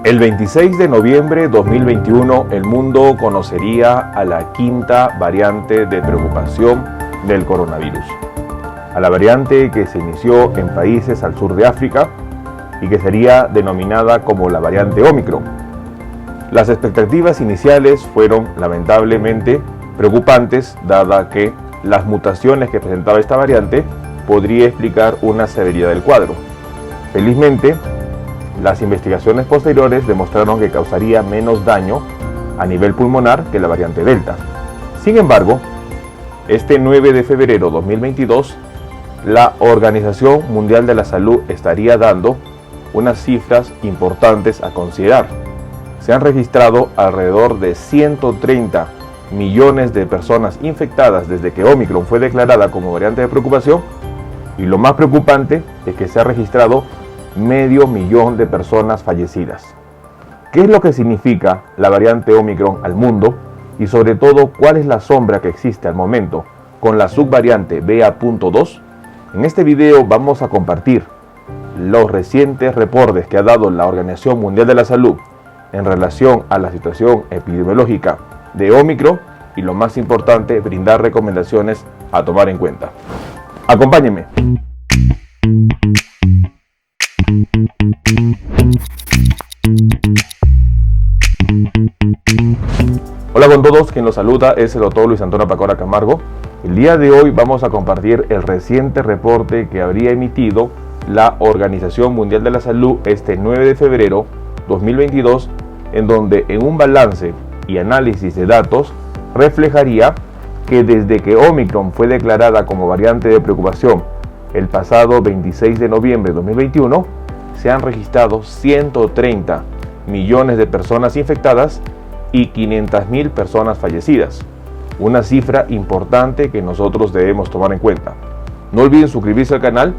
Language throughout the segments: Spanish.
El 26 de noviembre de 2021, el mundo conocería a la quinta variante de preocupación del coronavirus. A la variante que se inició en países al sur de África y que sería denominada como la variante Ómicron. Las expectativas iniciales fueron lamentablemente preocupantes, dada que las mutaciones que presentaba esta variante podría explicar una severidad del cuadro. Felizmente, las investigaciones posteriores demostraron que causaría menos daño a nivel pulmonar que la variante Delta. Sin embargo, este 9 de febrero de 2022, la Organización Mundial de la Salud estaría dando unas cifras importantes a considerar. Se han registrado alrededor de 130 millones de personas infectadas desde que Ómicron fue declarada como variante de preocupación, y lo más preocupante es que se ha registrado 500.000 de personas fallecidas. ¿Qué es lo que significa la variante Ómicron al mundo? Y sobre todo, ¿cuál es la sombra que existe al momento con la subvariante BA.2? En este video vamos a compartir los recientes reportes que ha dado la Organización Mundial de la Salud en relación a la situación epidemiológica de Ómicron y, lo más importante, brindar recomendaciones a tomar en cuenta. Acompáñenme. Hola con todos, quien los saluda es el doctor Luis Antonio Pacora Camargo. El día de hoy vamos a compartir el reciente reporte que habría emitido la Organización Mundial de la Salud este 9 de febrero 2022, en donde en un balance y análisis de datos reflejaría que desde que Ómicron fue declarada como variante de preocupación el pasado 26 de noviembre de 2021, se han registrado 130 millones de personas infectadas y 500.000 personas fallecidas. Una cifra importante que nosotros debemos tomar en cuenta. No olviden suscribirse al canal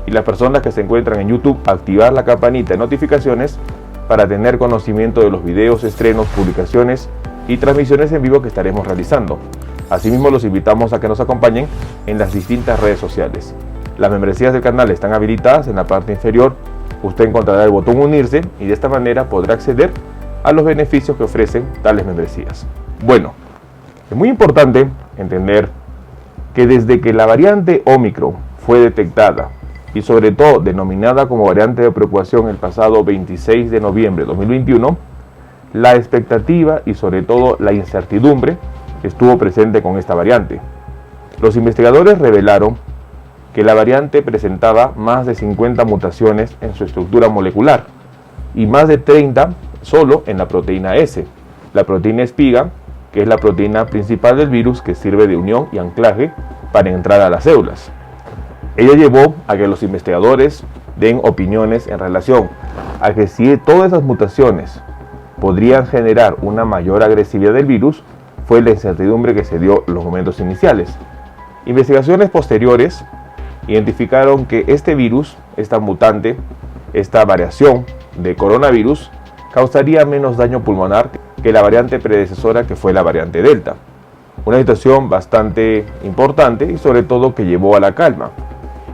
y las personas que se encuentran en YouTube activar la campanita de notificaciones para tener conocimiento de los videos, estrenos, publicaciones y transmisiones en vivo que estaremos realizando. Asimismo, los invitamos a que nos acompañen en las distintas redes sociales. Las membresías del canal están habilitadas. En la parte inferior usted encontrará el botón unirse y de esta manera podrá acceder a los beneficios que ofrecen tales membresías. Bueno, es muy importante entender que desde que la variante Ómicron fue detectada y sobre todo denominada como variante de preocupación el pasado 26 de noviembre de 2021, la expectativa y sobre todo la incertidumbre estuvo presente con esta variante. Los investigadores revelaron que la variante presentaba más de 50 mutaciones en su estructura molecular y más de 30 solo en la proteína S, la proteína espiga, que es la proteína principal del virus que sirve de unión y anclaje para entrar a las células. Ello llevó a que los investigadores den opiniones en relación a que si todas esas mutaciones podrían generar una mayor agresividad del virus, fue la incertidumbre que se dio en los momentos iniciales. Investigaciones posteriores identificaron que este virus, esta mutante, esta variación de coronavirus, causaría menos daño pulmonar que la variante predecesora, que fue la variante Delta. Una situación bastante importante y sobre todo que llevó a la calma.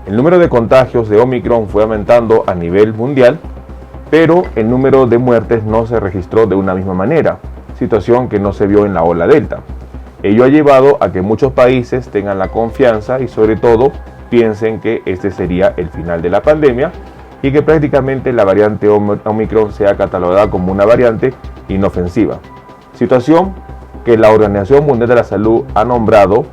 El número de contagios de Ómicron fue aumentando a nivel mundial, pero el número de muertes no se registró de una misma manera, situación que no se vio en la ola Delta. Ello ha llevado a que muchos países tengan la confianza y sobre todo piensen que este sería el final de la pandemia y que prácticamente la variante Ómicron sea catalogada como una variante inofensiva. Situación que la Organización Mundial de la Salud ha nombrado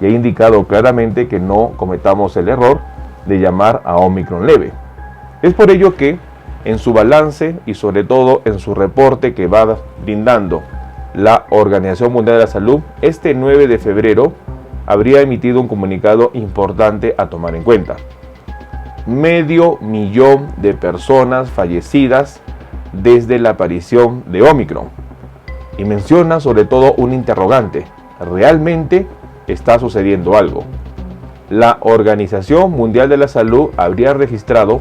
y ha indicado claramente que no cometamos el error de llamar a Ómicron leve. Es por ello que en su balance y sobre todo en su reporte que va brindando la Organización Mundial de la Salud, este 9 de febrero habría emitido un comunicado importante a tomar en cuenta. 500.000 de personas fallecidas desde la aparición de Ómicron. Y menciona sobre todo un interrogante: ¿realmente está sucediendo algo? La Organización Mundial de la Salud habría registrado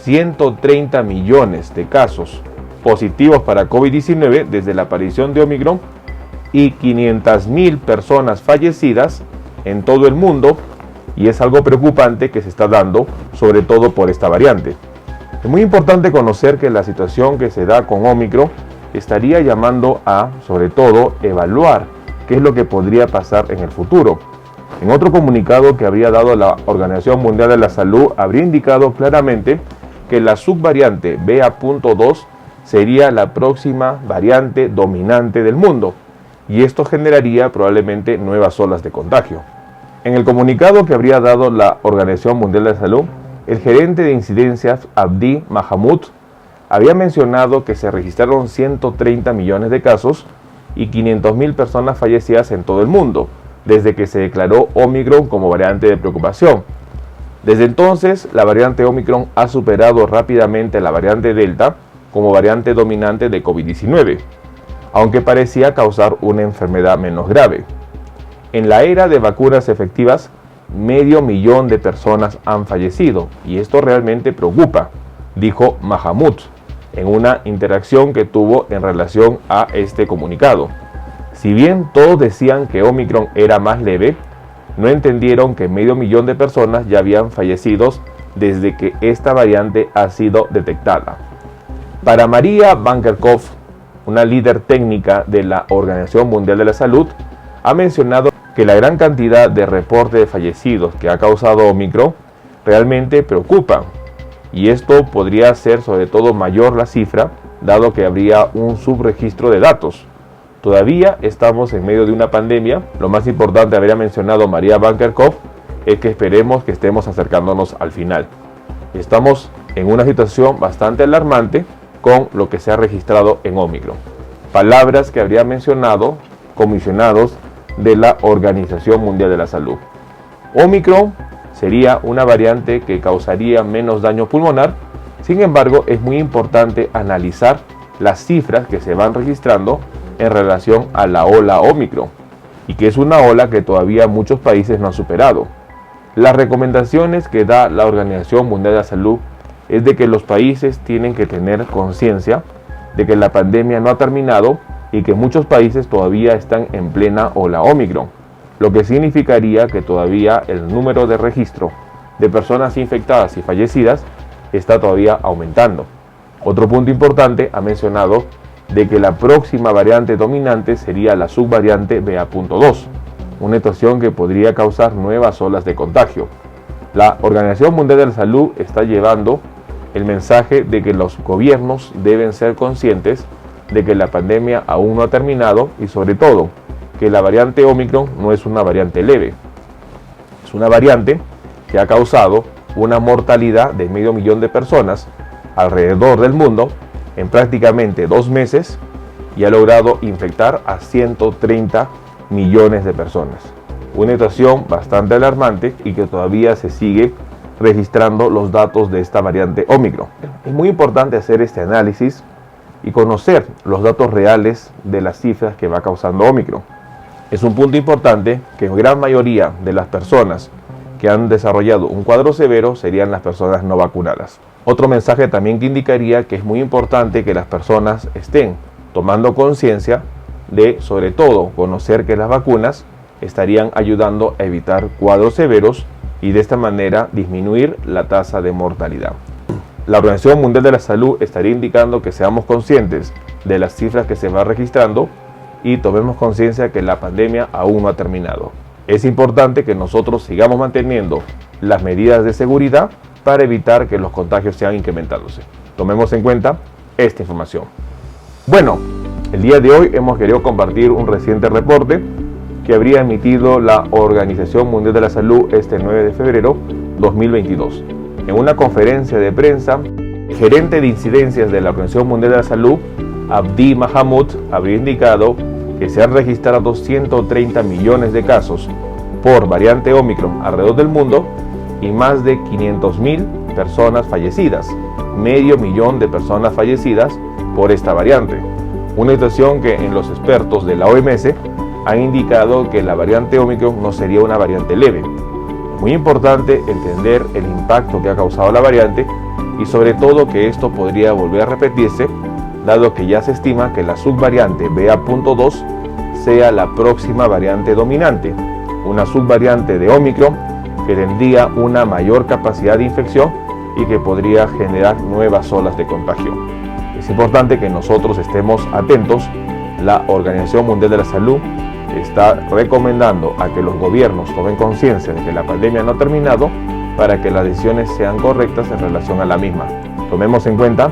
130 millones de casos positivos para COVID-19 desde la aparición de Ómicron y 500.000 personas fallecidas en todo el mundo, y es algo preocupante que se está dando sobre todo por esta variante. Es muy importante conocer que la situación que se da con Ómicron estaría llamando a, sobre todo, evaluar qué es lo que podría pasar en el futuro. En otro comunicado que habría dado la Organización Mundial de la Salud, habría indicado claramente que la subvariante BA.2 sería la próxima variante dominante del mundo, y esto generaría probablemente nuevas olas de contagio. En el comunicado que habría dado la Organización Mundial de la Salud, el gerente de incidencias Abdi Mahamud había mencionado que se registraron 130 millones de casos y 500.000 personas fallecidas en todo el mundo, desde que se declaró Ómicron como variante de preocupación. Desde entonces, la variante Ómicron ha superado rápidamente a la variante Delta como variante dominante de COVID-19, aunque parecía causar una enfermedad menos grave. En la era de vacunas efectivas, 500.000 de personas han fallecido, y esto realmente preocupa, dijo Mahamud en una interacción que tuvo en relación a este comunicado. Si bien todos decían que Ómicron era más leve, no entendieron que 500.000 de personas ya habían fallecido desde que esta variante ha sido detectada. Para María Van Kerkhove, una líder técnica de la Organización Mundial de la Salud, ha mencionado que la gran cantidad de reportes de fallecidos que ha causado Ómicron realmente preocupan, y esto podría ser sobre todo mayor la cifra, dado que habría un subregistro de datos. Todavía estamos en medio de una pandemia. Lo más importante, habría mencionado María Van Kerkhove, es que esperemos que estemos acercándonos al final. Estamos en una situación bastante alarmante con lo que se ha registrado en Ómicron. Palabras que habría mencionado comisionados de la Organización Mundial de la Salud. Ómicron sería una variante que causaría menos daño pulmonar. Sin embargo, es muy importante analizar las cifras que se van registrando en relación a la ola Ómicron, y que es una ola que todavía muchos países no han superado. Las recomendaciones que da la Organización Mundial de la Salud es de que los países tienen que tener conciencia de que la pandemia no ha terminado y que muchos países todavía están en plena ola Ómicron, lo que significaría que todavía el número de registro de personas infectadas y fallecidas está todavía aumentando. Otro punto importante, ha mencionado de que la próxima variante dominante sería la subvariante BA.2, una situación que podría causar nuevas olas de contagio. La Organización Mundial de la Salud está llevando el mensaje de que los gobiernos deben ser conscientes de que la pandemia aún no ha terminado, y sobre todo que la variante Ómicron no es una variante leve, es una variante que ha causado una mortalidad de 500.000 de personas alrededor del mundo en prácticamente 2 meses, y ha logrado infectar a 130 millones de personas. Una situación bastante alarmante y que todavía se sigue registrando los datos de esta variante Ómicron. Es muy importante hacer este análisis y conocer los datos reales de las cifras que va causando Ómicron. Es un punto importante que la gran mayoría de las personas que han desarrollado un cuadro severo serían las personas no vacunadas. Otro mensaje también que indicaría que es muy importante que las personas estén tomando conciencia de, sobre todo, conocer que las vacunas estarían ayudando a evitar cuadros severos y de esta manera disminuir la tasa de mortalidad. La Organización Mundial de la Salud estaría indicando que seamos conscientes de las cifras que se van registrando y tomemos conciencia que la pandemia aún no ha terminado. Es importante que nosotros sigamos manteniendo las medidas de seguridad para evitar que los contagios sigan incrementándose. Tomemos en cuenta esta información. Bueno, el día de hoy hemos querido compartir un reciente reporte que habría emitido la Organización Mundial de la Salud este 9 de febrero 2022. En una conferencia de prensa, el gerente de incidencias de la Organización Mundial de la Salud, Abdi Mahamud, habría indicado que se han registrado 130 millones de casos por variante Ómicron alrededor del mundo y más de 500.000 personas fallecidas, 500.000 de personas fallecidas por esta variante. Una situación que en los expertos de la OMS han indicado que la variante Ómicron no sería una variante leve. Muy importante entender el impacto que ha causado la variante y sobre todo que esto podría volver a repetirse, dado que ya se estima que la subvariante BA.2 sea la próxima variante dominante, una subvariante de Ómicron que tendría una mayor capacidad de infección y que podría generar nuevas olas de contagio. Es importante que nosotros estemos atentos. La Organización Mundial de la Salud está recomendando a que los gobiernos tomen conciencia de que la pandemia no ha terminado para que las decisiones sean correctas en relación a la misma. Tomemos en cuenta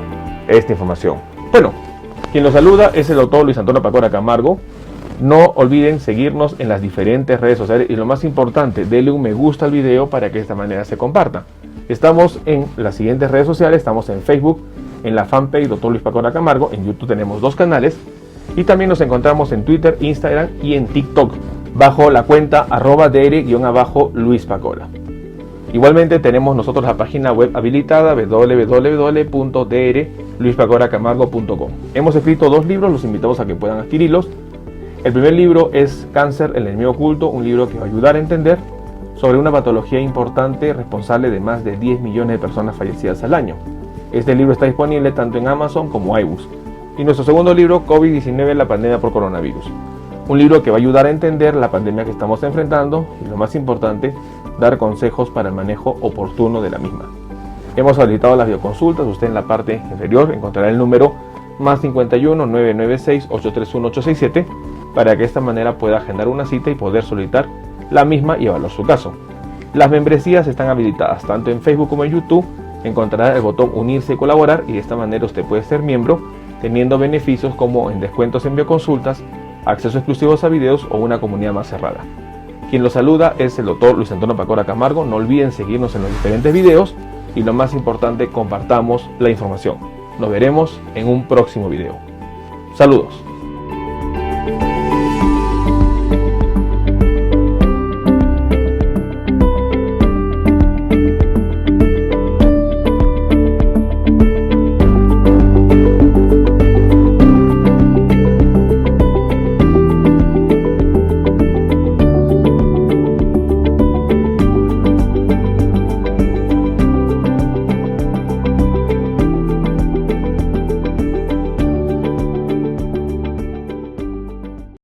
esta información. Bueno, quien los saluda es el doctor Luis Antonio Pacora Camargo. No olviden seguirnos en las diferentes redes sociales y lo más importante, denle un me gusta al video para que de esta manera se comparta. Estamos en las siguientes redes sociales, estamos en Facebook, en la fanpage Dr. Luis Pacora Camargo, en YouTube tenemos 2 canales y también nos encontramos en Twitter, Instagram y en TikTok bajo la cuenta @dr_Luis Pacora. Igualmente tenemos nosotros la página web habilitada www.drluispacoracamargo.com. Hemos escrito 2 libros, los invitamos a que puedan adquirirlos. El primer libro es Cáncer, el enemigo oculto, un libro que va a ayudar a entender sobre una patología importante responsable de más de 10 millones de personas fallecidas al año. Este libro está disponible tanto en Amazon como iBooks. Y nuestro segundo libro, COVID-19, la pandemia por coronavirus. Un libro que va a ayudar a entender la pandemia que estamos enfrentando y lo más importante, dar consejos para el manejo oportuno de la misma. Hemos habilitado las videoconsultas, usted en la parte inferior encontrará el número +51 996 831 867 para que de esta manera pueda agendar una cita y poder solicitar la misma y evaluar su caso. Las membresías están habilitadas tanto en Facebook como en YouTube. Encontrará el botón unirse y colaborar y de esta manera usted puede ser miembro teniendo beneficios como en descuentos en bioconsultas, acceso exclusivos a videos o una comunidad más cerrada. Quien los saluda es el doctor Luis Antonio Pacora Camargo. No olviden seguirnos en los diferentes videos y lo más importante, compartamos la información. Nos veremos en un próximo video. Saludos.